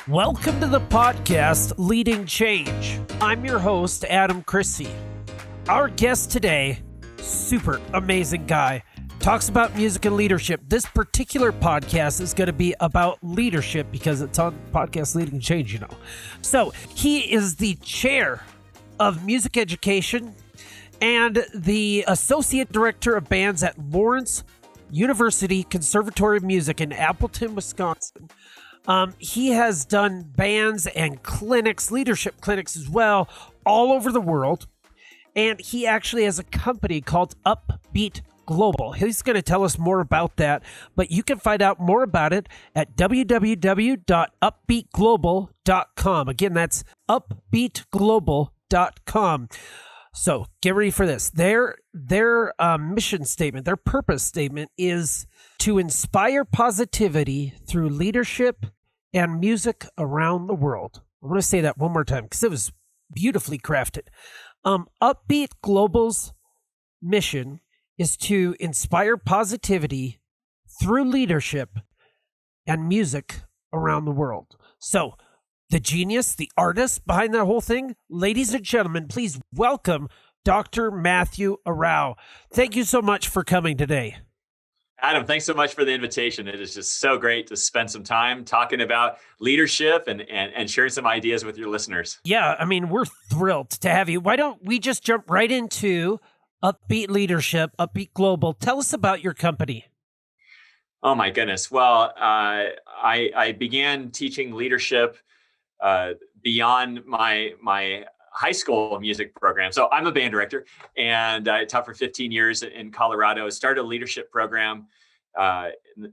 Welcome to the podcast, Leading Change. I'm your host, Adam Christie. Our guest today, super amazing guy, talks about music and leadership. This particular podcast is going to be about leadership because it's on podcast Leading Change, you know. So he is the chair of music education and the associate director of bands at Lawrence University Conservatory of Music in Appleton, Wisconsin. He has done bands and clinics, leadership clinics as well, all over the world. And he actually has a company called Upbeat Global. He's going to tell us more about that, but you can find out more about it at www.upbeatglobal.com. Again, that's upbeatglobal.com. So get ready for this. Their mission statement, their purpose statement is to inspire positivity through leadership and music around the world. I want to say that one more time because it was beautifully crafted. Upbeat Global's mission is to inspire positivity through leadership and music around the world. So the genius, the artist behind that whole thing, ladies and gentlemen, please welcome Dr. Matthew Arau. Thank you so much for coming today. Adam, thanks so much for the invitation. It is just so great to spend some time talking about leadership and sharing some ideas with your listeners. Yeah, I mean, we're thrilled to have you. Why don't we just jump right into Upbeat Leadership, Upbeat Global. Tell us about your company. Oh my goodness. Well, I began teaching leadership beyond my high school music program. So I'm a band director and I taught for 15 years in Colorado, started a leadership program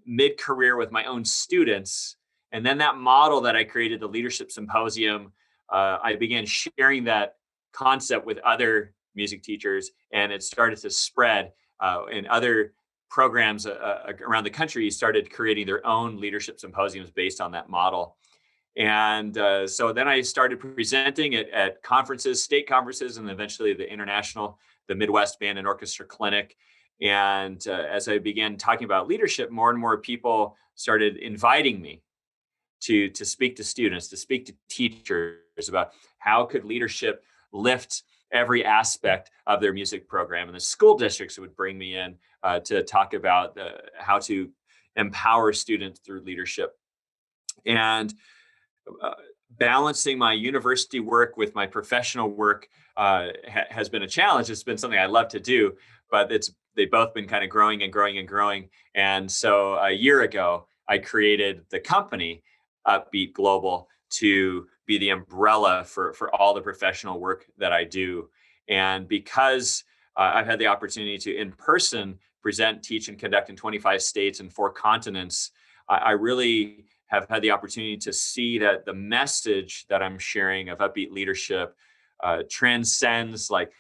mid-career with my own students. And then that model that I created, the Leadership Symposium, I began sharing that concept with other music teachers, and it started to spread and other programs around the country started creating their own leadership symposiums based on that model. And so then I started presenting at conferences, state conferences, and eventually the Midwest Band and Orchestra Clinic. And as I began talking about leadership, more and more people started inviting me to speak to students, to speak to teachers about how could leadership lift every aspect of their music program. And the school districts would bring me in to talk about how to empower students through leadership. And balancing my university work with my professional work has been a challenge. It's been something I love to do, but they've both been kind of growing and growing and growing. And so a year ago, I created the company Upbeat Global to be the umbrella for all the professional work that I do. And because I've had the opportunity to in person present, teach, and conduct in 25 states and 4 continents, I really have had the opportunity to see that the message that I'm sharing of upbeat leadership transcends like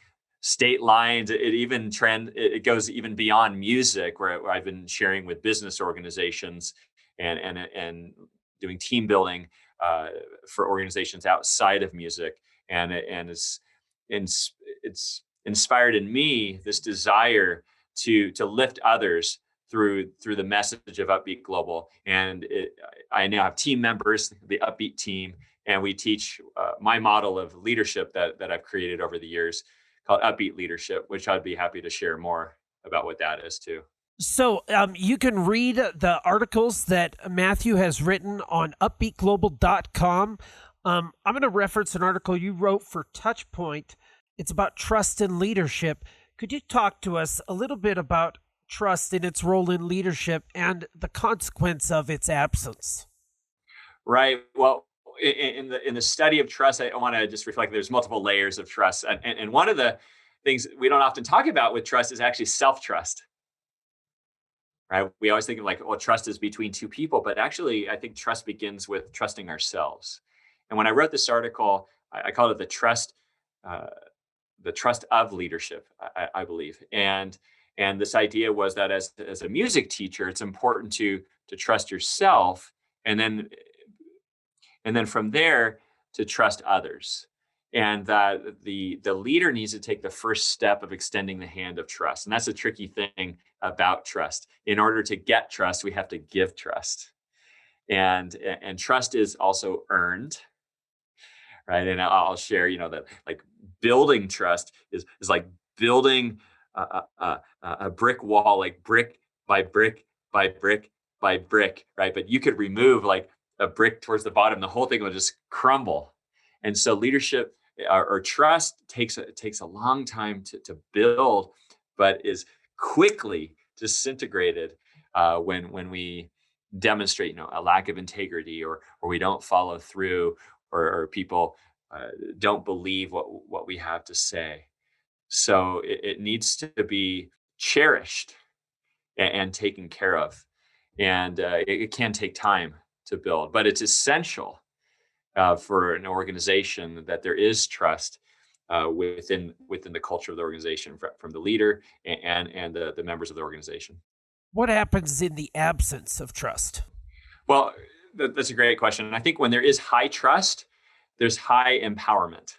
state lines. It goes even beyond music, where I've been sharing with business organizations and doing team building for organizations outside of music, and it's inspired in me this desire to lift others through the message of Upbeat Global. And I now have team members, the Upbeat team, and we teach my model of leadership that I've created over the years called Upbeat Leadership, which I'd be happy to share more about what that is too. So you can read the articles that Matthew has written on upbeatglobal.com. I'm going to reference an article you wrote for Touchpoint. It's about trust and leadership. Could you talk to us a little bit about trust in its role in leadership and the consequence of its absence? Right. Well, in the study of trust, I want to just reflect there's multiple layers of trust. And one of the things we don't often talk about with trust is actually self-trust. Right? We always think of like, well, trust is between two people, but actually I think trust begins with trusting ourselves. And when I wrote this article, I called it the trust of leadership, I believe. And this idea was that as a music teacher, it's important to trust yourself, and then from there to trust others. And that the leader needs to take the first step of extending the hand of trust. And that's a tricky thing about trust. In order to get trust, we have to give trust. and trust is also earned, right? And I'll share, that like building trust is like building a brick wall, like brick by brick by brick by brick, right? But you could remove like a brick towards the bottom, the whole thing will just crumble. And so leadership or trust takes a long time to build, but is quickly disintegrated when we demonstrate, a lack of integrity, or we don't follow through, or people don't believe what we have to say. So it needs to be cherished and taken care of, and it can take time to build, but it's essential for an organization that there is trust within the culture of the organization, from the leader and the members of the organization. What happens in the absence of trust? Well, that's a great question. And I think when there is high trust, there's high empowerment,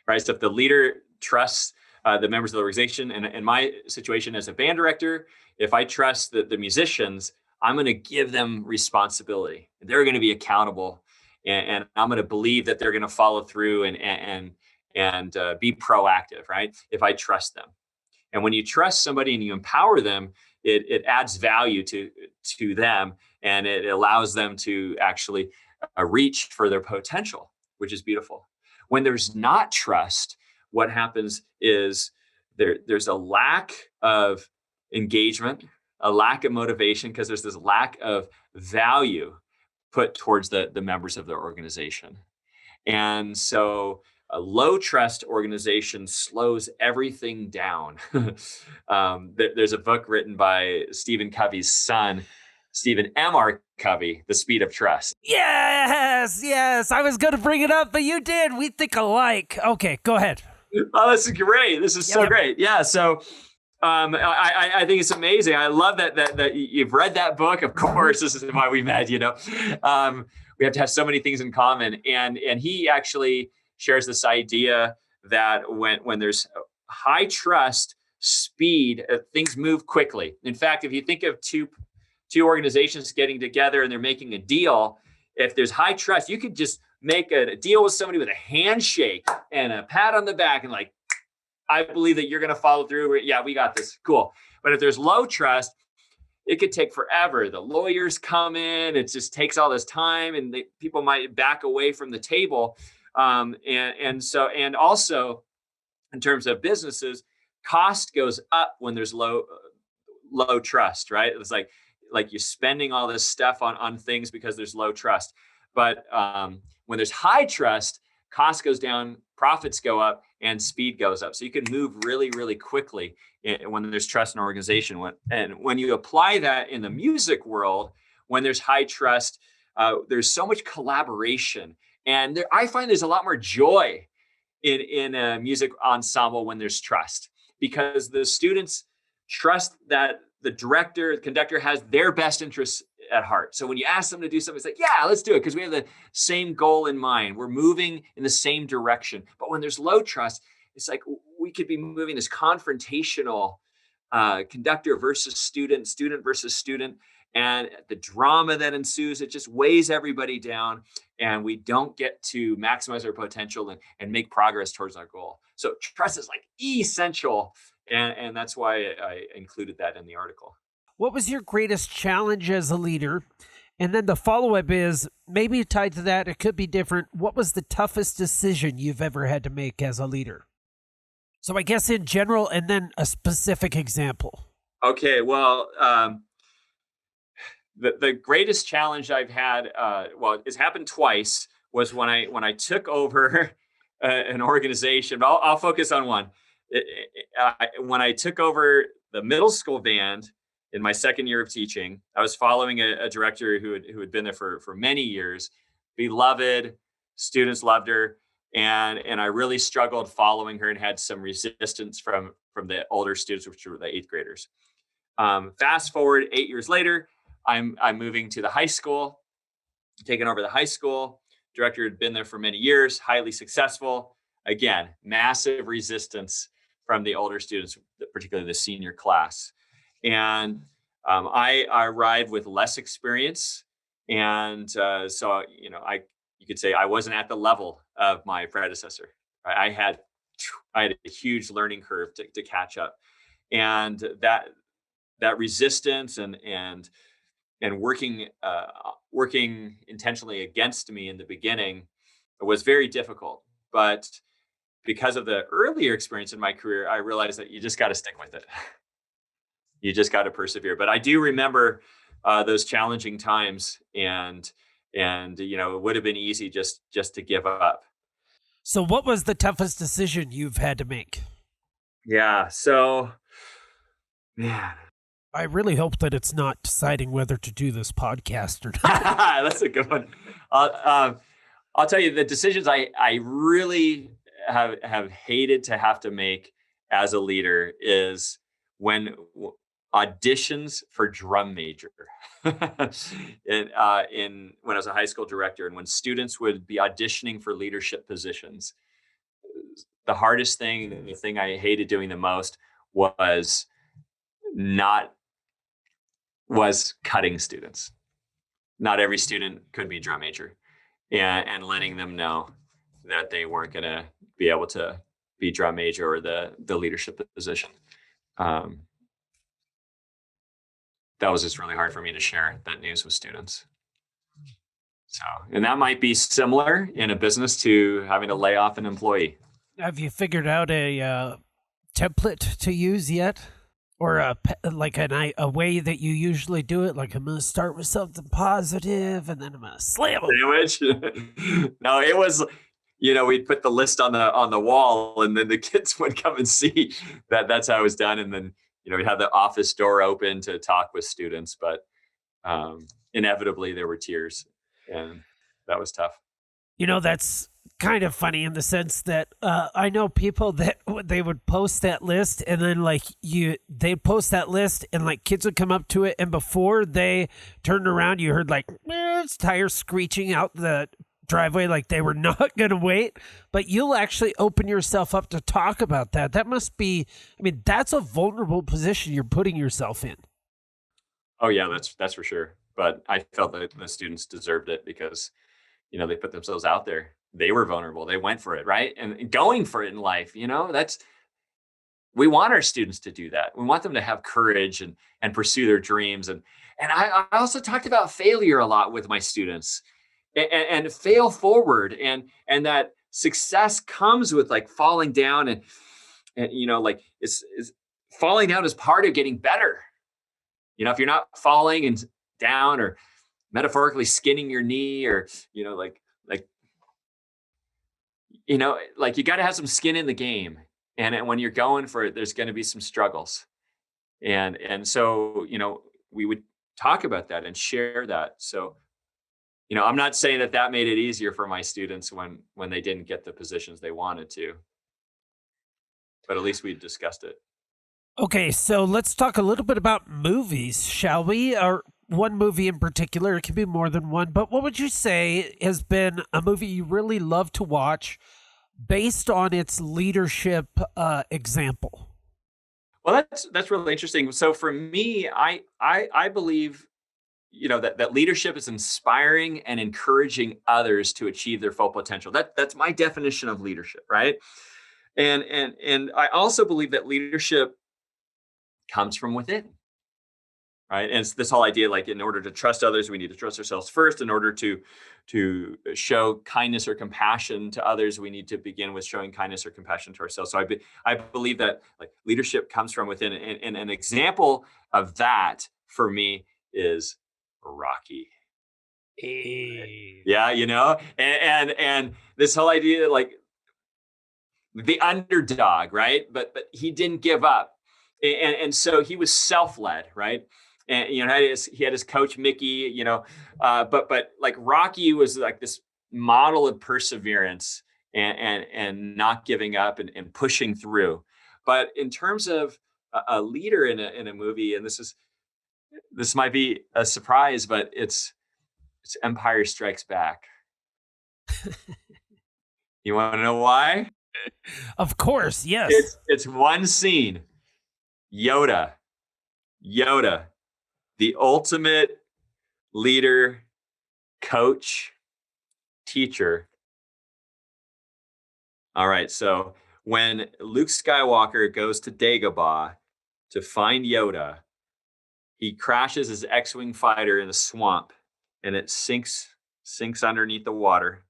right? So if the leader trusts the members of the organization, and in my situation as a band director, if I trust the musicians, I'm going to give them responsibility. They're going to be accountable, and I'm going to believe that they're going to follow through and be proactive, right? If I trust them. And when you trust somebody and you empower them, it adds value to them, and it allows them to actually reach for their potential, which is beautiful. When there's not trust, what happens is there's a lack of engagement, a lack of motivation, because there's this lack of value put towards the members of the organization. And so a low trust organization slows everything down. There's a book written by Stephen Covey's son, Stephen M.R. Covey, The Speed of Trust. Yes. I was going to bring it up, but you did. We think alike. Okay, go ahead. Oh, this is great. This is so great. Yeah. So I think it's amazing. I love that you've read that book. Of course, this is why we met, we have to have so many things in common. And he actually shares this idea that when there's high trust, speed, things move quickly. In fact, if you think of two organizations getting together and they're making a deal, if there's high trust, you could just make a deal with somebody with a handshake and a pat on the back and like, I believe that you're going to follow through. Yeah, we got this. Cool. But if there's low trust, it could take forever. The lawyers come in. It just takes all this time, and people might back away from the table. And also in terms of businesses, cost goes up when there's low trust, right? It's like you're spending all this stuff on things because there's low trust. But when there's high trust, cost goes down, profits go up, and speed goes up. So you can move really, really quickly when there's trust in an organization. When you apply that in the music world, when there's high trust, there's so much collaboration. And I find there's a lot more joy in a music ensemble when there's trust, because the students trust that the director, the conductor has their best interests at heart. So when you ask them to do something, it's like, yeah, let's do it, because we have the same goal in mind. We're moving in the same direction. But when there's low trust, it's like we could be moving this confrontational conductor versus student versus student. And the drama that ensues, it just weighs everybody down, and we don't get to maximize our potential and make progress towards our goal. So trust is like essential. And that's why I included that in the article. What was your greatest challenge as a leader? And then the follow-up is maybe tied to that. It could be different. What was the toughest decision you've ever had to make as a leader? So I guess in general, and then a specific example. Okay, well, the greatest challenge I've had, it's happened twice, was when I took over an organization. But I'll focus on one. When I took over the middle school band in my second year of teaching, I was following a director who had been there for many years, beloved, students loved her, and I really struggled following her and had some resistance from the older students, which were the eighth graders. Fast forward 8 years later, I'm moving to the high school, taking over the high school. Director had been there for many years, highly successful. Again, massive resistance from the older students, particularly the senior class. And I arrived with less experience And so, you could say I wasn't at the level of my predecessor. Right? I had a huge learning curve to catch up, and that resistance and working intentionally against me in the beginning was very difficult. But because of the earlier experience in my career, I realized that you just got to stick with it. You just got to persevere. But I do remember those challenging times, and it would have been easy just to give up. So what was the toughest decision you've had to make? Yeah. So, man, I really hope that it's not deciding whether to do this podcast or not. that's a good one. I'll tell you the decisions I really have hated to have to make as a leader is when auditions for drum major in when I was a high school director, and when students would be auditioning for leadership positions. The hardest thing, the thing I hated doing the most was not was cutting students. Not every student could be drum major, and letting them know that they weren't going to be able to be drum major or the leadership position. That was just really hard for me to share that news with students. So, and that might be similar in a business to having to lay off an employee. Have you figured out a template to use yet? Or a way that you usually do it? Like, I'm going to start with something positive and then I'm going to slam them. Sandwich? No, it was, we'd put the list on the wall, and then the kids would come and see that's how it was done. And then, we'd have the office door open to talk with students, but inevitably there were tears, and that was tough. That's kind of funny in the sense that I know people that they would post that list, and then they post that list, and kids would come up to it, and before they turned around, you heard tires screeching out the driveway, like they were not going to wait. But you'll actually open yourself up to talk about that. That must be, that's a vulnerable position you're putting yourself in. Oh yeah, that's for sure. But I felt that the students deserved it because, they put themselves out there. They were vulnerable. They went for it, right? And going for it in life, we want our students to do that. We want them to have courage and pursue their dreams. And I also talked about failure a lot with my students, and fail forward, and that success comes with falling down, and it's falling down is part of getting better. If you're not falling and down, or metaphorically skinning your knee, or you got to have some skin in the game, and when you're going for it, there's going to be some struggles, and so we would talk about that and share that. So I'm not saying that made it easier for my students when they didn't get the positions they wanted to, but at least we discussed it. Okay, so let's talk a little bit about movies, shall we? Or one movie in particular. It can be more than one, but what would you say has been a movie you really love to watch based on its leadership example? Well, that's really interesting. So for me, I believe that leadership is inspiring and encouraging others to achieve their full potential. That's my definition of leadership, right? And I also believe that leadership comes from within, right? And it's this whole idea, in order to trust others, we need to trust ourselves first. In order to show kindness or compassion to others, we need to begin with showing kindness or compassion to ourselves. So I believe that leadership comes from within, and an example of that for me is Rocky. Hey. Yeah, and this whole idea, the underdog, right? But he didn't give up. And so he was self-led, right? And he had his coach Mickey, but Rocky was this model of perseverance and not giving up and pushing through. But in terms of a leader in a movie, and this might be a surprise, but it's Empire Strikes Back. You want to know why? Of course, yes. It's one scene. Yoda, the ultimate leader coach, teacher. All right, so when Luke Skywalker goes to Dagobah to find Yoda, he crashes his X-Wing fighter in the swamp, and it sinks underneath the water.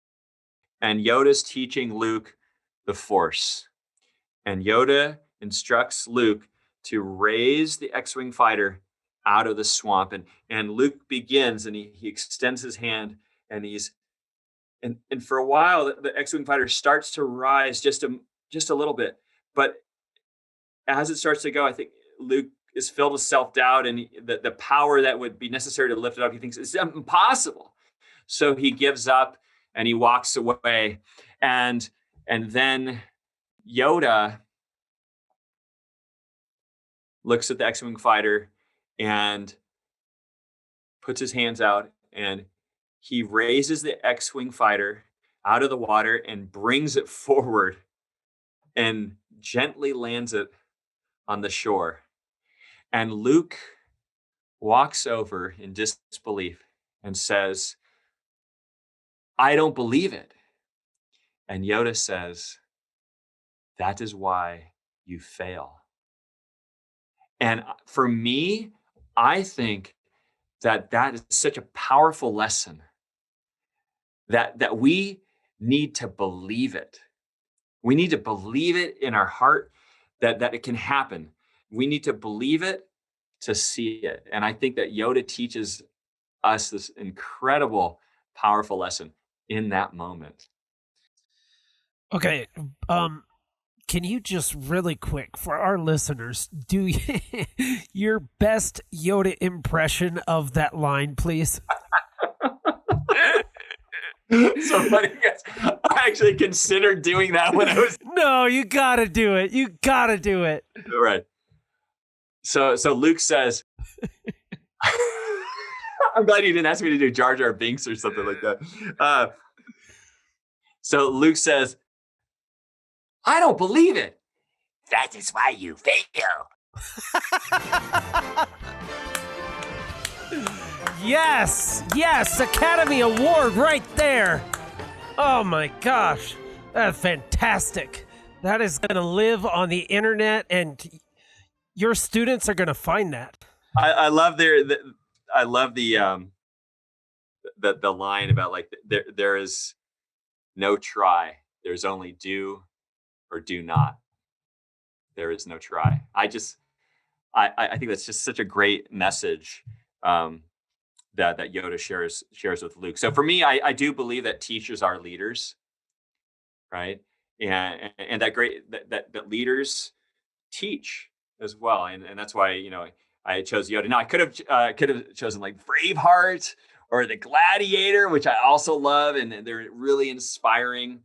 And Yoda's teaching Luke the Force. And Yoda instructs Luke to raise the X-Wing fighter out of the swamp. And Luke begins, and he extends his hand, and and for a while, the X-Wing fighter starts to rise just a little bit. But as it starts to go, I think Luke is filled with self-doubt, and the power that would be necessary to lift it up, he thinks it's impossible. So he gives up and he walks away. And then Yoda looks at the X-Wing fighter and puts his hands out, and he raises the X-Wing fighter out of the water and brings it forward and gently lands it on the shore. And Luke walks over in disbelief and says, "I don't believe it." And Yoda says, "That is why you fail." And for me, I think that is such a powerful lesson that we need to believe it. We need to believe it in our heart that it can happen. We need to believe it to see it. And I think that Yoda teaches us this incredible, powerful lesson in that moment. Okay. Can you just really quick for our listeners do your best Yoda impression of that line, please? So funny, guys. I actually considered doing that when I was. No, you gotta do it. You gotta do it. Right. So Luke says, I'm glad you didn't ask me to do Jar Jar Binks or something like that. So Luke says, "I don't believe it. That is why you fail." Yes, Academy Award right there. Oh my gosh, that's fantastic. That is going to live on the internet, and your students are going to find that. I love I love the line about like there is no try. There's only do or do not. There is no try. I think that's just such a great message that Yoda shares with Luke. So for me, I do believe that teachers are leaders, right? And that leaders teach as well, and that's why I chose Yoda. Now I could have chosen like Braveheart or The Gladiator, which I also love, and they're really inspiring.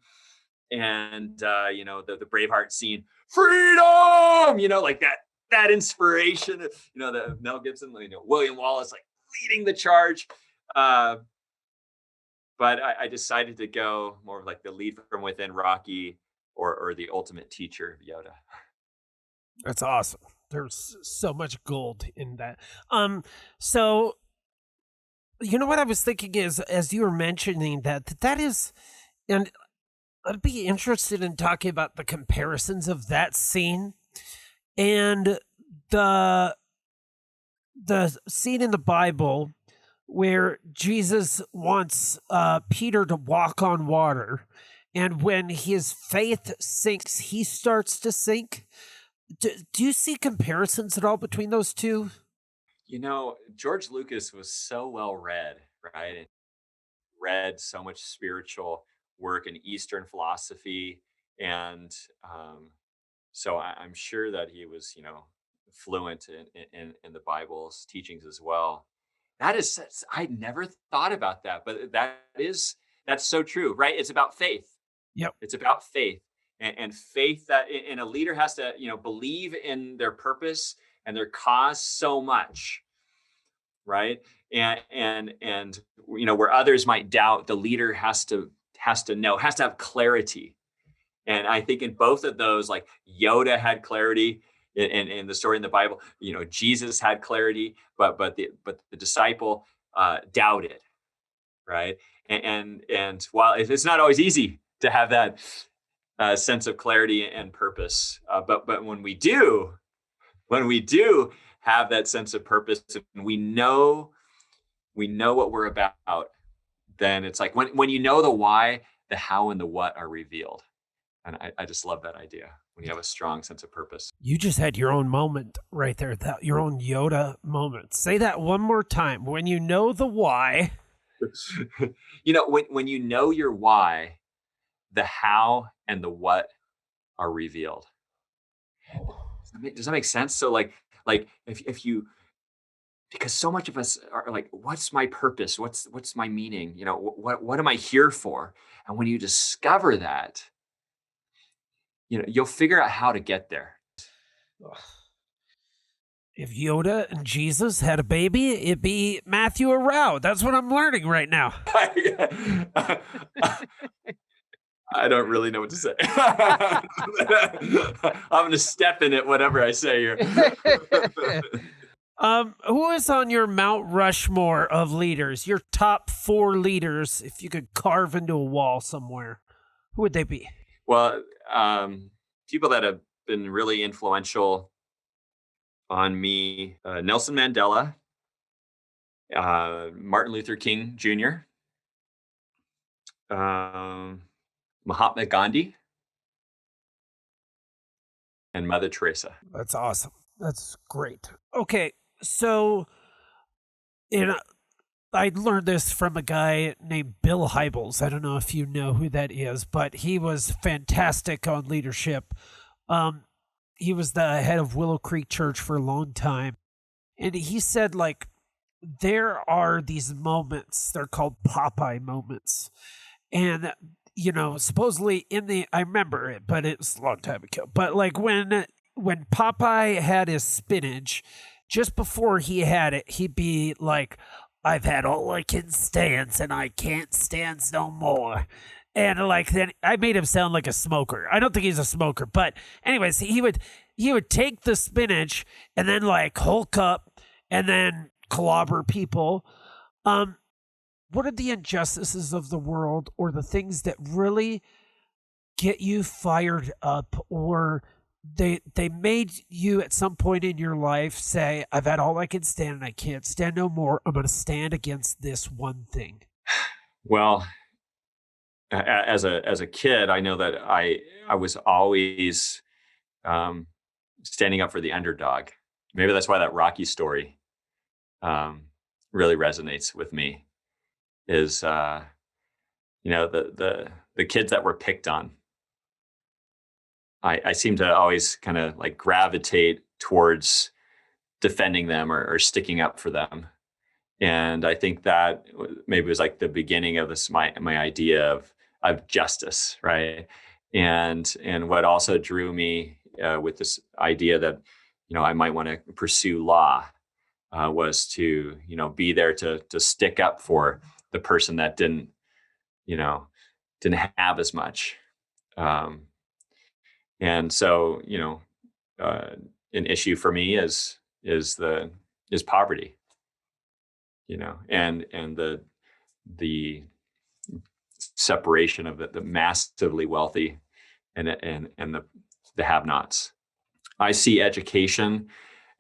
And the Braveheart scene, freedom, like that inspiration, the Mel Gibson, William Wallace, like leading the charge. But I decided to go more like the lead from within Rocky or the ultimate teacher, Yoda. That's awesome. There's so much gold in that. So what I was thinking is, as you were mentioning that is, and I'd be interested in talking about the comparisons of that scene and the scene in the Bible where Jesus wants Peter to walk on water, and when his faith sinks, he starts to sink. Do you see comparisons at all between those two? George Lucas was so well read, right? And read so much spiritual work in Eastern philosophy. And so I'm sure that he was, fluent in the Bible's teachings as well. I never thought about that, but that's so true, right? It's about faith. Yep. It's about faith. And faith and a leader has to, believe in their purpose and their cause so much, right? And where others might doubt, the leader has to have clarity. And I think in both of those, like Yoda had clarity in the story in the Bible, Jesus had clarity, but the disciple doubted, right? And while it's not always easy to have that sense of clarity and purpose, but when we do have that sense of purpose, and we know what we're about, then it's like when you know the why, the how and the what are revealed. And I just love that idea when you have a strong sense of purpose. You just had your own moment right there, your own Yoda moment. Say that one more time. When you know the why. When you know your why, the how and the what are revealed. Does that make sense? So like if you, because so much of us are like, what's my purpose? What's my meaning? What am I here for? And when you discover that, you'll figure out how to get there. If Yoda and Jesus had a baby, it'd be Matthew Arau. That's what I'm learning right now. I don't really know what to say. I'm going to step in it, whatever I say here. Who is on your Mount Rushmore of leaders? Your top 4 leaders, if you could carve into a wall somewhere, who would they be? Well, people that have been really influential on me, Nelson Mandela, Martin Luther King Jr., Mahatma Gandhi, and Mother Teresa. That's awesome. That's great. Okay, so I learned this from a guy named Bill Hybels. I don't know if you know who that is, but he was fantastic on leadership. He was the head of Willow Creek Church for a long time. And he said, like, there are these moments, they're called Popeye moments. And, supposedly I remember it, but it was a long time ago. But like when Popeye had his spinach, just before he had it, he'd be like, I've had all I can stand and I can't stand no more. And like then I made him sound like a smoker. I don't think he's a smoker, but anyways, he would take the spinach and then like hulk up and then clobber people. What are the injustices of the world or the things that really get you fired up, or they made you at some point in your life say, I've had all I can stand and I can't stand no more. I'm going to stand against this one thing? Well, as a kid, I know that I was always standing up for the underdog. Maybe that's why that Rocky story really resonates with me. Is the kids that were picked on. I seem to always kind of like gravitate towards defending them or sticking up for them. And I think that maybe was like the beginning of this, my idea of justice, right? And what also drew me with this idea that, I might want to pursue law was to, be there to stick up for the person that didn't have as much. And so, an issue for me is poverty, and the separation of the massively wealthy and the have-nots. I see education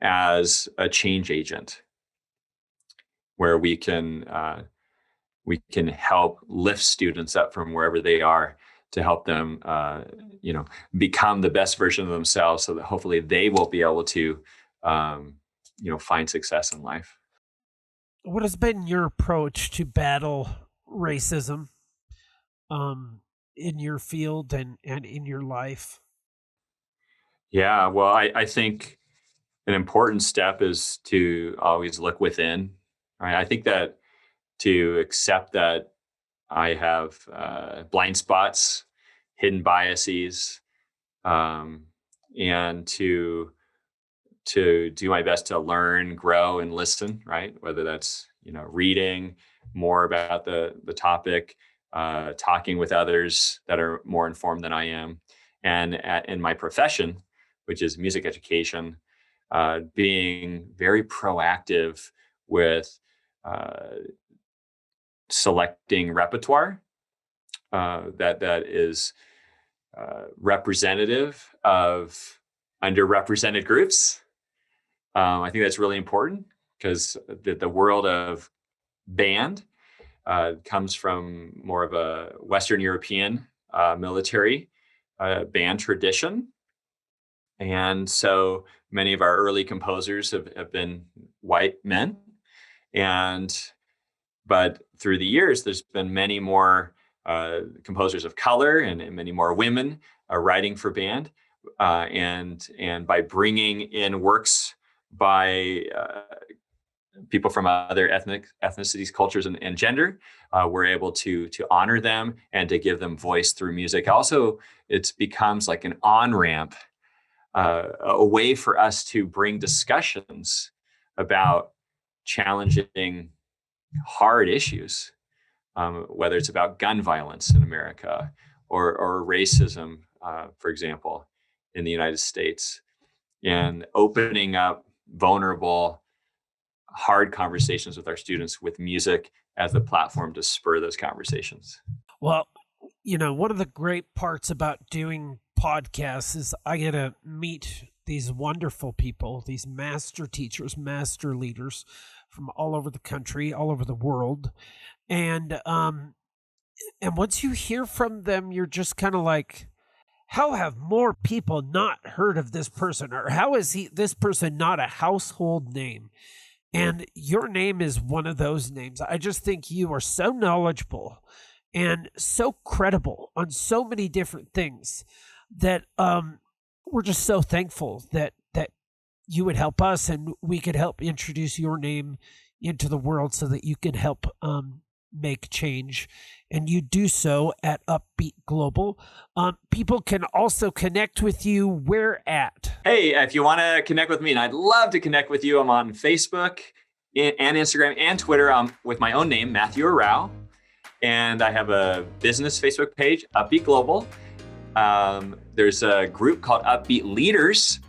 as a change agent where we can help lift students up from wherever they are to help them, become the best version of themselves, so that hopefully they will be able to, find success in life. What has been your approach to battle racism in your field and in your life? Yeah, well, I think an important step is to always look within. Right? I think that to accept that I have blind spots, hidden biases, and to do my best to learn, grow, and listen. Right, whether that's reading more about the topic, talking with others that are more informed than I am, and in my profession, which is music education, being very proactive with selecting repertoire that is representative of underrepresented groups. I think that's really important because the world of band comes from more of a Western European military band tradition. And so many of our early composers have been white men. But through the years, there's been many more composers of color and many more women writing for band. And by bringing in works by people from other ethnicities, cultures, and gender, we're able to honor them and to give them voice through music. Also, it becomes like an on-ramp, a way for us to bring discussions about challenging, hard issues, whether it's about gun violence in America or racism, for example, in the United States, and opening up vulnerable, hard conversations with our students with music as the platform to spur those conversations. Well, one of the great parts about doing podcasts is I get to meet these wonderful people, these master teachers, master leaders from all over the country, all over the world. And once you hear from them, you're just kind of like, how have more people not heard of this person? Or how is this person not a household name? And your name is one of those names. I just think you are so knowledgeable and so credible on so many different things that we're just so thankful that you would help us and we could help introduce your name into the world so that you can help make change. And you do so at Upbeat Global. People can also connect with you where at? Hey, if you want to connect with me, and I'd love to connect with you, I'm on Facebook and Instagram and Twitter with my own name, Matthew Arau. And I have a business Facebook page, Upbeat Global. There's a group called Upbeat Leaders,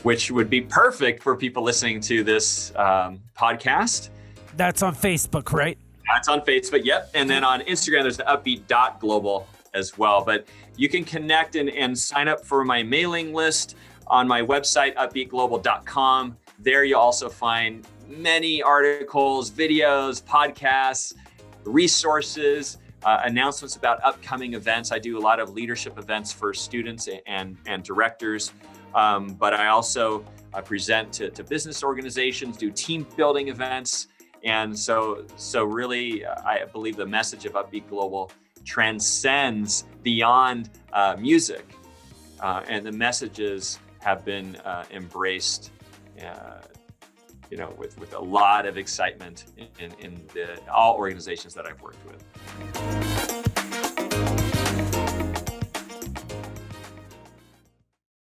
which would be perfect for people listening to this podcast. That's on Facebook, right? That's on Facebook, yep. And then on Instagram, there's the upbeat.global as well. But you can connect and sign up for my mailing list on my website, upbeatglobal.com. There you'll also find many articles, videos, podcasts, resources, announcements about upcoming events. I do a lot of leadership events for students and directors, but I also present to business organizations, do team building events. And so really, I believe the message of Upbeat Global transcends beyond music, and the messages have been embraced, with a lot of excitement in all organizations that I've worked with.